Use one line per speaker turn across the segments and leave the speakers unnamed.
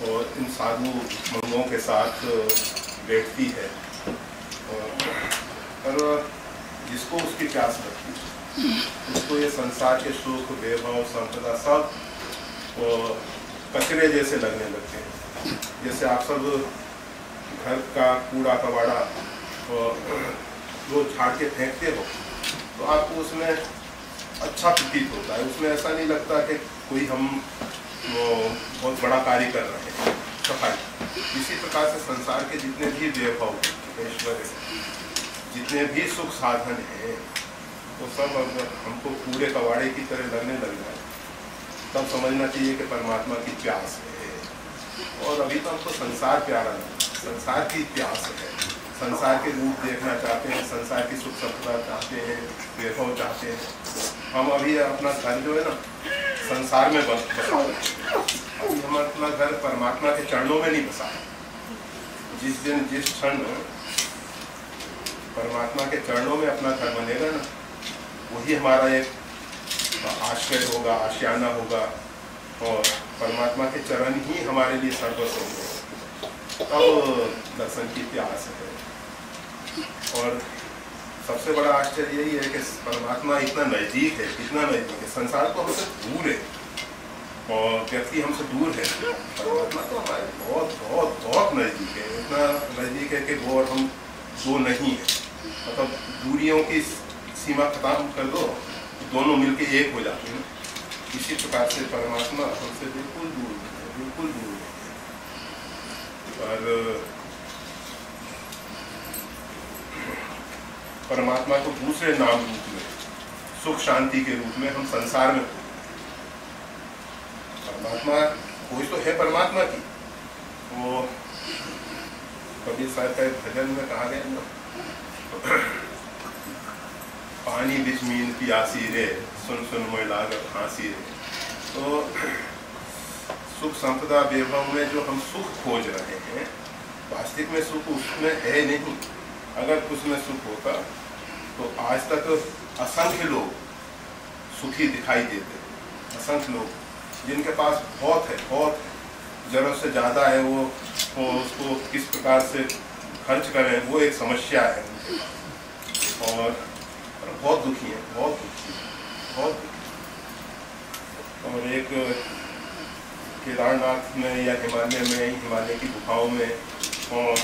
और इन साधु मंगों के साथ बैठती है और जिसको उसकी प्यास लगती है, उसको ये संसार के सुख वैभव संपदा सब कचरे जैसे लगने लगते हैं। जैसे आप सब घर का कूड़ा कबाड़ा रोज झाड़ के फेंकते हो तो आपको उसमें अच्छा प्रतीत होता है, उसमें ऐसा नहीं लगता कि कोई हम बहुत बड़ा कार्य कर रहे हैं, सफाई। इसी प्रकार से संसार के जितने भी वैभव ऐश्वर्य, जितने भी सुख साधन हैं, वो सब अगर हमको कूड़े कबाड़े की तरह लगने लग जाए तब समझना चाहिए कि परमात्मा की प्यास है। और अभी तो हमको संसार प्यारा नहीं, संसार की प्यास है, संसार के रूप देखना चाहते हैं, संसार की सुख सफलता चाहते हैं, वैभव चाहते हैं। हम अभी अपना घर जो है ना संसार में बसा रहे हैं, अभी हम अपना घर परमात्मा के चरणों में नहीं बसा रहे। जिस दिन जिस क्षण परमात्मा के चरणों में अपना घर बनेगा ना, वही हमारा एक आश्रय होगा, आशियाना होगा और परमात्मा के चरण ही हमारे लिए सर्वस्व होंगे। तब दर्शन की प्यास है। और सबसे बड़ा आश्चर्य यही है कि परमात्मा इतना नज़दीक है, इतना नज़दीक है। संसार तो हमसे दूर है और व्यक्ति हमसे दूर है, परमात्मा तो हमारे बहुत बहुत बहुत नज़दीक है। इतना नज़दीक है कि वो और हम दो नहीं है, मतलब दूरियों की सीमा खत्म कर दो, दोनों मिलके एक हो जाते हैं। इसी प्रकार से परमात्मा हमसे बिल्कुल दूर है, बिल्कुल दूर है। और परमात्मा को दूसरे नाम रूप में, सुख शांति के रूप में हम संसार में, परमात्मा खोज तो है परमात्मा की। वो कबीर साहब का भजन में कहा गया ना, पानी बिच मीन प्यासी रे, सुन सुन मोय लागत हाँसी रे। तो सुख संपदा वैभव में जो हम सुख खोज रहे हैं, वास्तविक में सुख उसमें है नहीं। अगर उसमें सुख होता तो आज तक असंख्य लोग सुखी दिखाई देते। असंख्य लोग जिनके पास बहुत है, बहुत जरूरत से ज़्यादा है, वो उसको किस प्रकार से खर्च करें वो एक समस्या है उनके पास। और बहुत दुखी है, बहुत दुखी, बहुत दुखी। और एक केदारनाथ में या हिमालय में, हिमालय की गुफाओं में और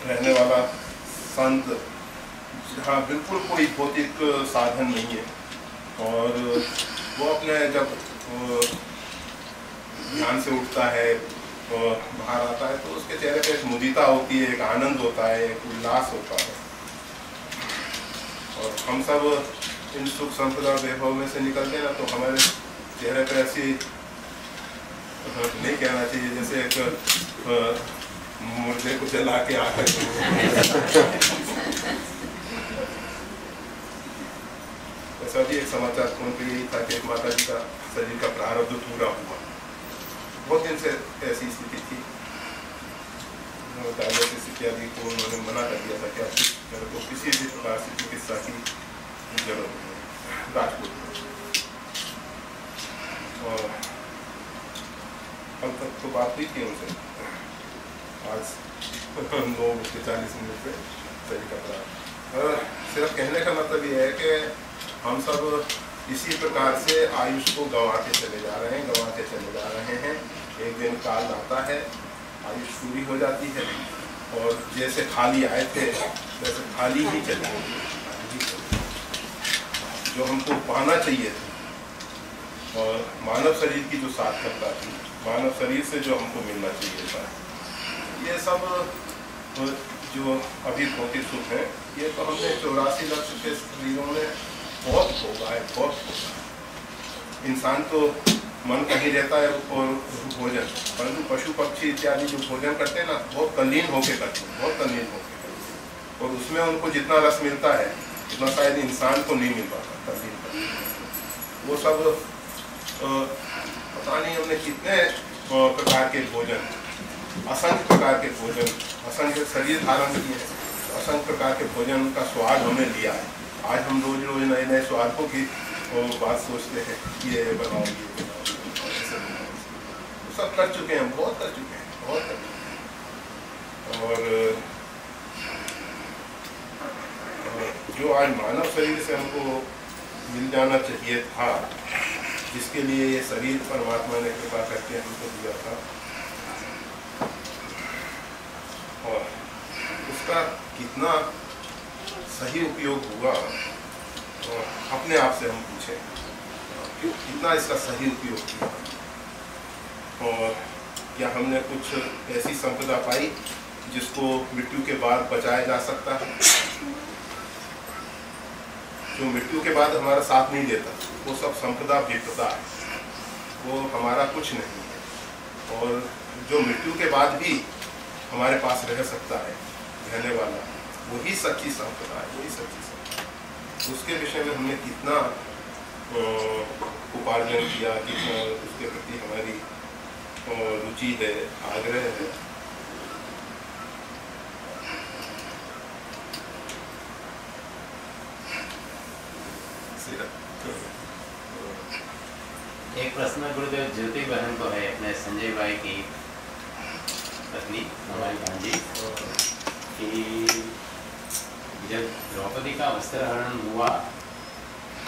रहने वाला संत, जहाँ बिल्कुल कोई भौतिक साधन नहीं है, और वो अपने जब ध्यान से उठता है और बाहर आता है तो उसके चेहरे पे एक मुदिता होती है, एक आनंद होता है, एक उल्लास होता है। और हम सब इन सुख संपदा वैभव में से निकलते हैं ना, तो हमारे चेहरे पे ऐसी, नहीं कहना चाहिए जैसे एक मुर्दे को जला के आकर ऐसा भी एक समाचार सुन के यही था कि एक माता जी का शरीर का प्रारब्ध पूरा हुआ। बहुत दिन से ऐसी स्थिति थी, डायलिसिस इत्यादि को उन्होंने मना कर दिया था कि अब मेरे को किसी भी प्रकार से चिकित्सा की जरूरत नहीं। राजपूत में और कल तक तो बात हुई थी उनसे, आज 9:40 पे शरीर का प्रारब्ध। सिर्फ कहने का मतलब ये है कि हम सब इसी प्रकार से आयुष को गंवाते चले जा रहे हैं, गंवाते चले जा रहे हैं। एक दिन काल आता है, आयुष पूरी हो जाती है और जैसे खाली आए थे वैसे खाली ही चले गए। जो हमको पाना चाहिए था और मानव शरीर की जो सार्थकता थी, मानव शरीर से जो हमको मिलना चाहिए था, ये सब जो अभी भौतिक सुख है, ये तो हमने 84 लाख के शरीरों में बहुत भोगा है, बहुत भोगा। इंसान तो मन कहीं रहता है और भोजन, परंतु पशु पक्षी इत्यादि जो भोजन करते हैं ना, बहुत तल्लीन होके करते हैं, बहुत तल्लीन होके करते हैं। और उसमें उनको जितना रस मिलता है उतना शायद इंसान को नहीं मिल पाता तल्लीन करते। वो सब पता नहीं हमने कितने प्रकार के भोजन, असंख्य प्रकार के भोजन, असंख्य शरीर धारण किए, असंख्य प्रकार के भोजन का स्वाद हमने लिया है। आज हम रोज रोज नए नए स्वादों की बात सोचते हैं, ये बनाओ, ये बनाओ, ऐसे बनाओ। सब कर चुके हैं, बहुत कर चुके हैं, बहुत कर चुके हैं। और जो आज मानव शरीर से हमको मिल जाना चाहिए था, जिसके लिए ये शरीर परमात्मा ने कृपा करके हमको दिया था, और उसका कितना सही उपयोग हुआ, और अपने आप से हम पूछें क्यों कितना इसका सही उपयोग किया, और क्या हमने कुछ ऐसी संपदा पाई जिसको मृत्यु के बाद बचाया जा सकता है? जो मृत्यु के बाद हमारा साथ नहीं देता, वो सब संपदा विपदा है, वो हमारा कुछ नहीं है। और जो मृत्यु के बाद भी हमारे पास रह सकता है, रहने वाला, वही सच्ची संपदा है, वही सच्ची संपदा। उसके विषय में हमने कितना उपार्जन किया, कितना उसके प्रति हमारी रुचि है, आग्रह है।
एक प्रश्न गुरुदेव ज्योति बहन को है, अपने संजय भाई की पत्नी हमारी भांजी, कि जब द्रौपदी का वस्त्रहरण हुआ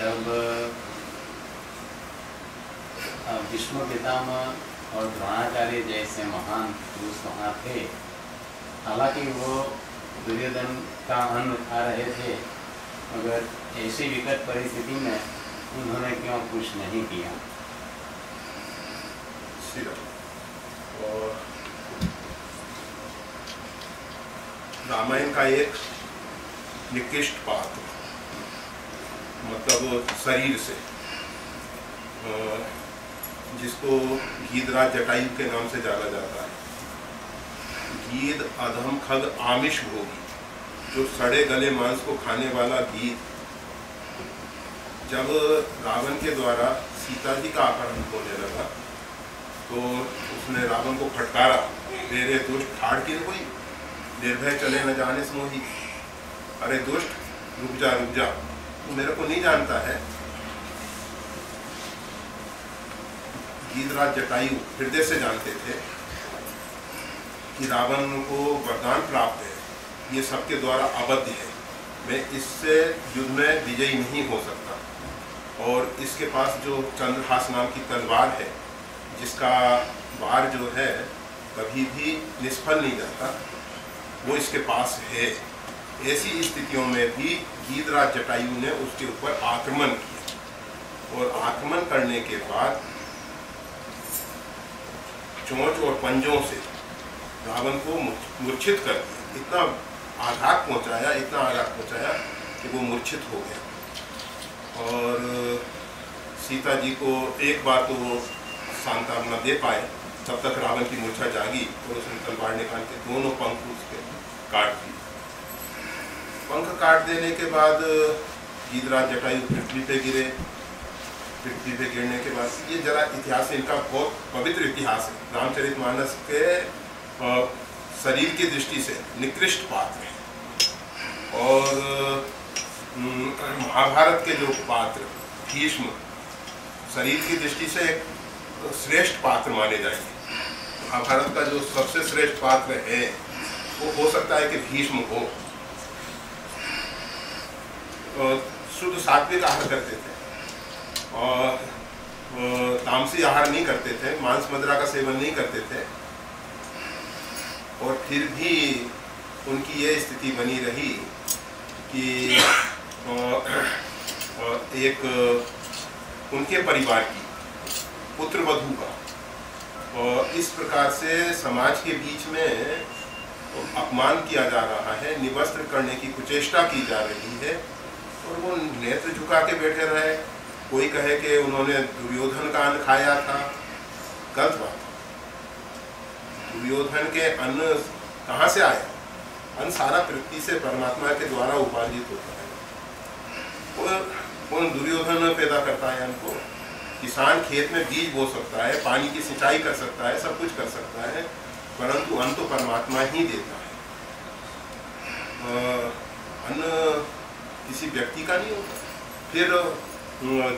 तब भीष्म पितामह और द्रोणाचार्य जैसे महान पुरुष वहाँ थे। हालांकि वो दुर्योधन का अन्न खा रहे थे, मगर ऐसी विकट परिस्थिति में उन्होंने क्यों कुछ नहीं किया? और
रामायण का एक निकृष्ट पात्र, मतलब शरीर से, जिसको गीधराज जटायु के नाम से जाना जाता है। गीध अधम खग आमिष भोगी, जो सड़े गले मांस को खाने वाला गीध, जब रावण के द्वारा सीता जी का अपहरण होने लगा तो उसने रावण को फटकारा, रे रे दुष्ट ठाड़ के कोई निर्भय चले न जाने मोही, अरे दुष्ट रुक जा, तू मेरे को नहीं जानता है। गीधराज जटायु हृदय से जानते थे कि रावण को वरदान प्राप्त है, ये सबके द्वारा अवध्य है, मैं इससे युद्ध में विजयी नहीं हो सकता, और इसके पास जो चंद्रहास नाम की तलवार है, जिसका वार जो है कभी भी निष्फल नहीं जाता, वो इसके पास है। ऐसी स्थितियों में भी गीधराज जटायु ने उसके ऊपर आक्रमण किया, और आक्रमण करने के बाद चोंच और पंजों से रावण को मूर्छित कर दिया। इतना आघात पहुंचाया, इतना आघात पहुंचाया कि वो मूर्छित हो गया। और सीता जी को एक बार तो वो सांत्वना दे पाए, तब तक रावण की मूर्छा जागी और उसने तलवार निकाल के दोनों पंख उसके काट दिए। पंख काट देने के बाद गीधराज जटायु पृथ्वी पे गिरे। पृथ्वी पे गिरने के बाद, ये जरा इतिहास इनका बहुत पवित्र इतिहास है, रामचरितमानस के शरीर की दृष्टि से निकृष्ट पात्र है। और महाभारत के जो पात्र भीष्म शरीर की दृष्टि से एक श्रेष्ठ पात्र माने जाएंगे। महाभारत का जो सबसे श्रेष्ठ पात्र है वो हो सकता है कि भीष्म हो। शुद्ध सात्विक आहार करते थे और तामसी आहार नहीं करते थे, मांस मदिरा का सेवन नहीं करते थे, और फिर भी उनकी ये स्थिति बनी रही कि एक उनके परिवार की पुत्र वधू का, और इस प्रकार से समाज के बीच में अपमान किया जा रहा है, निवस्त्र करने की कुचेष्टा की जा रही है, और वो नेत्र झुका के बैठे रहे। कोई कहे कि उन्होंने दुर्योधन का अन्न खाया था, गलत बात। दुर्योधन के अन्न कहाँ से आया? अन्न सारा पृथ्वी से परमात्मा के द्वारा उपार्जित होता है। कौन दुर्योधन पैदा करता है अन्न को? किसान खेत में बीज बो सकता है, पानी की सिंचाई कर सकता है, सब कुछ कर सकता है, परंतु अन्न तो परमात्मा ही देता है। अन्न किसी व्यक्ति का नहीं होता। फिर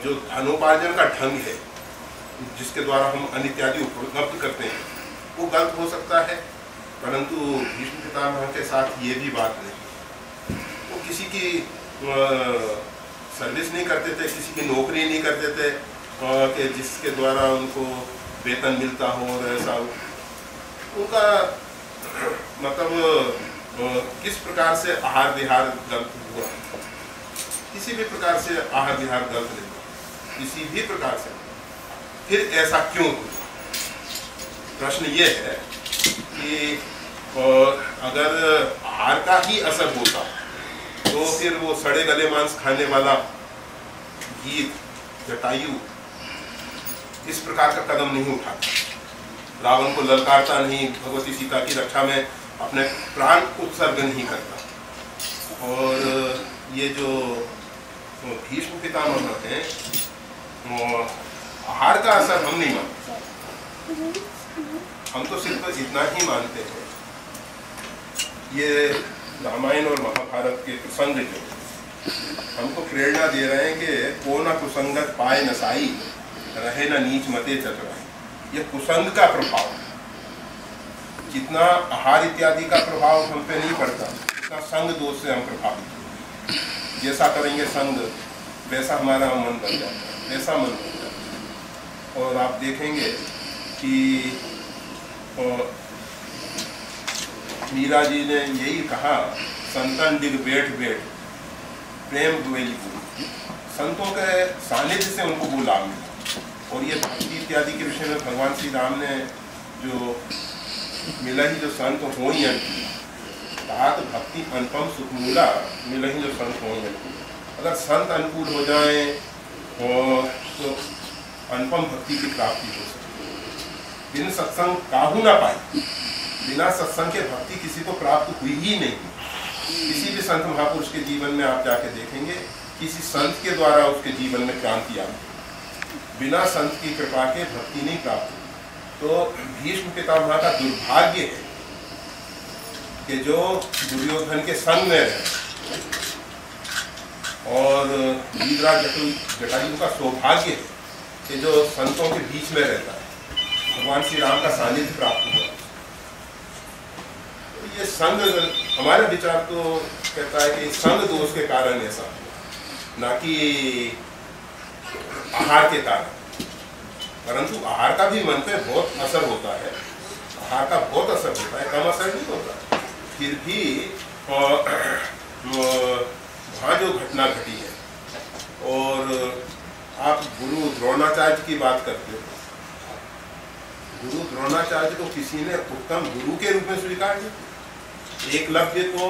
जो धनोपार्जन का ढंग है, जिसके द्वारा हम अन्न इत्यादि उपलब्ध करते हैं वो गलत हो सकता है, परंतु भीष्म पितामह के साथ ये भी बात नहीं। वो किसी की सर्विस नहीं करते थे, किसी की नौकरी नहीं करते थे कि जिसके द्वारा उनको वेतन मिलता हो और ऐसा हो। उनका मतलब किस प्रकार से आहार विहार गलत हुआ, किसी भी प्रकार से आहार विहार गलत नहीं हुआ, किसी भी प्रकार से। फिर ऐसा क्यों हुआ? प्रश्न ये है कि अगर आहार का ही असर होता तो फिर वो सड़े गले मांस खाने वाला गीत जटायु इस प्रकार का कदम नहीं उठाता, रावण को ललकारता नहीं, भगवती सीता की रक्षा में अपने प्राण उत्सर्ग नहीं करता। और ये जो भीष्म पितामह हैं, आहार का असर हम नहीं मानते, हम तो सिर्फ इतना ही मानते हैं। ये रामायण और महाभारत के प्रसंग जो हमको प्रेरणा दे रहे हैं कि को न कुसंगत पाए नसाई, रहे न नीच मते चतुराई। ये कुसंग का प्रभाव, जितना आहार इत्यादि का प्रभाव हम पे नहीं पड़ता, उतना संग दोष से हम प्रभावित। जैसा करेंगे संग वैसा हमारा मन बन जाता है, वैसा मन बन जाता है। और आप देखेंगे कि मीरा जी ने यही कहा, संतन डिग बैठ बैठ प्रेम दुएली गुरु। संतों के सानिध्य से उनको वो लाभ मिला। और ये भक्ति इत्यादि के विषय में भगवान श्री राम ने जो मिला ही जो संत हो ही तात भक्ति अनुपम सुखमूला, मिला ही जो संत हो ही। अगर संत अनुकूल हो जाए तो अनुपम भक्ति की प्राप्ति हो सकती है। बिन सत्संग काहू ना पाई, बिना सत्संग के भक्ति किसी को प्राप्त हुई ही नहीं। किसी भी संत महापुरुष के जीवन में आप जाके देखेंगे, किसी संत के द्वारा उसके जीवन में क्रांति आई, बिना संत की कृपा के भक्ति नहीं प्राप्त हुई। तो भीष्म पितामह का दुर्भाग्य है कि जो दुर्योधन के संग में रहे, और वीरराज जटायु का सौभाग्य है कि जो संतों के बीच में रहता है, भगवान श्री राम का सानिध्य प्राप्त हुआ। ये संग, हमारा विचार तो कहता है कि संग दोष के कारण ऐसा हुआ, ना कि आहार के कारण। परंतु आहार का भी मन पे बहुत असर होता है, आहार का बहुत असर होता है, कम असर नहीं होता। फिर भी वहाँ जो घटना घटी है, और आप गुरु द्रोणाचार्य की बात करते हो, गुरु द्रोणाचार्य को किसी ने उत्तम गुरु के रूप में स्वीकार किया। एकलव्य को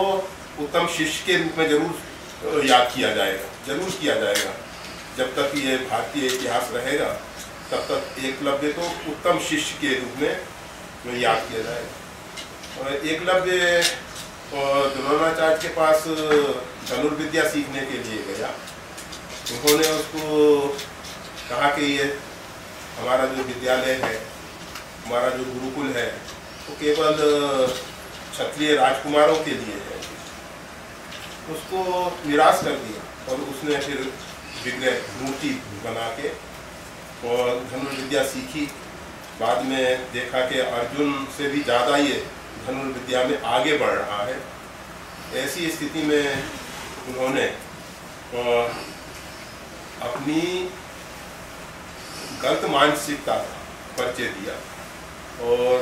उत्तम शिष्य के रूप में जरूर याद किया जाएगा, जरूर किया जाएगा। जब तक ये भारतीय इतिहास रहेगा तब तक एकलव्य को उत्तम शिष्य के रूप में याद किया जाएगा। और एकलव्य द्रोणाचार्य के पास धनुर्विद्या सीखने के लिए गया। उन्होंने उसको कहा कि ये हमारा जो विद्यालय है, हमारा जो गुरुकुल है, वो केवल क्षत्रिय राजकुमारों के लिए है। उसको निराश कर दिया और उसने फिर विग्रह मूर्ति बना के और धनुर्विद्या सीखी। बाद में देखा कि अर्जुन से भी ज़्यादा ये धनुर्विद्या में आगे बढ़ रहा है। ऐसी स्थिति में उन्होंने अपनी गलत मानसिकता का परिचय दिया और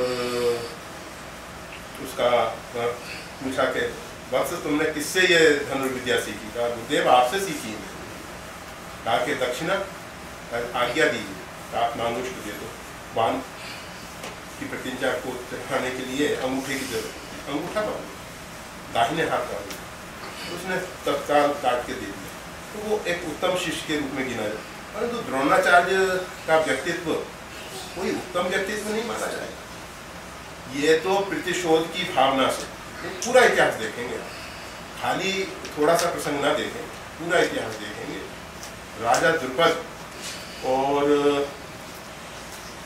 उसका पूछा कि वत्स तुमने किससे ये धनुर्विद्या सीखी? कहा गुरुदेव आपसे सीखी है। कहा कि दक्षिणा आज्ञा दीजिए, आप नांगुष्ठ दे दो। बाण की प्रतिज्ञा को चढ़ाने के लिए अंगूठे की जरूरत, अंगूठा बांधो, दाहिने हाथ का। उसने तत्काल काट के दे दिया। तो वो एक उत्तम शिष्य के रूप में गिना जाए। परंतु द्रोणाचार्य का व्यक्तित्व कोई उत्तम व्यक्तित्व नहीं माना जाएगा। ये तो प्रतिशोध की भावना से पूरा इतिहास देखेंगे, खाली थोड़ा सा प्रसंग ना देखें, पूरा इतिहास देखेंगे। राजा द्रुपद और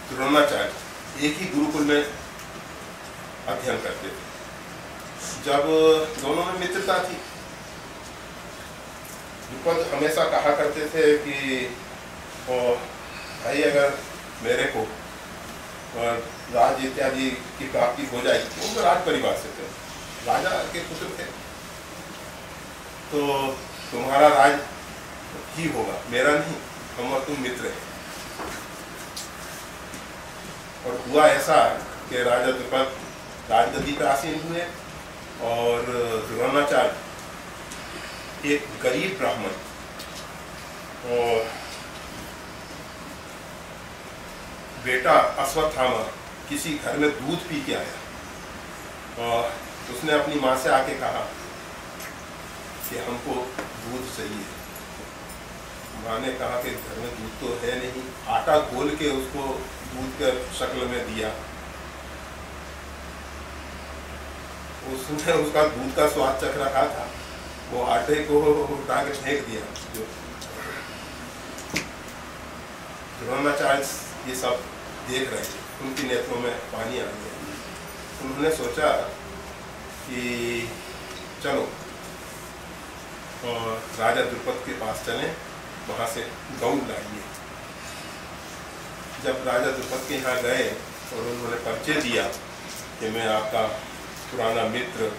द्रोणाचार्य एक ही गुरुकुल में अध्ययन करते थे। जब दोनों में मित्रता थी, द्रुपद हमेशा कहा करते थे कि भाई अगर मेरे को और राज इत्यादि की प्राप्ति हो जाएगी। वो राज परिवार से थे, राजा के पुत्र थे, तो तुम्हारा राज ही होगा, मेरा नहीं, हम और तुम मित्र हैं। और हुआ ऐसा कि राजा द्रुपद राजगद्दी पर आसीन हुए और द्रोणाचार्य एक गरीब ब्राह्मण और बेटा अश्वत्थामा किसी घर में दूध पी के आया और उसने अपनी माँ से आके कहा कि हमको दूध चाहिए। माँ ने कहा कि घर में दूध तो है नहीं। आटा घोल के उसको दूध के शक्ल में दिया। उसने उसका दूध का स्वाद चख रखा था, वो आटे को उठा के फेंक दिया। जो द्रोणाचार्य ये सब देख रहे थे, उनकी नेत्रों में पानी आ गया। उन्होंने सोचा कि चलो और राजा द्रुपद के पास चलें, वहाँ से गऊ लाएंगे। जब राजा द्रुपद के यहाँ गए और उन्होंने परिचय दिया कि मैं आपका पुराना मित्र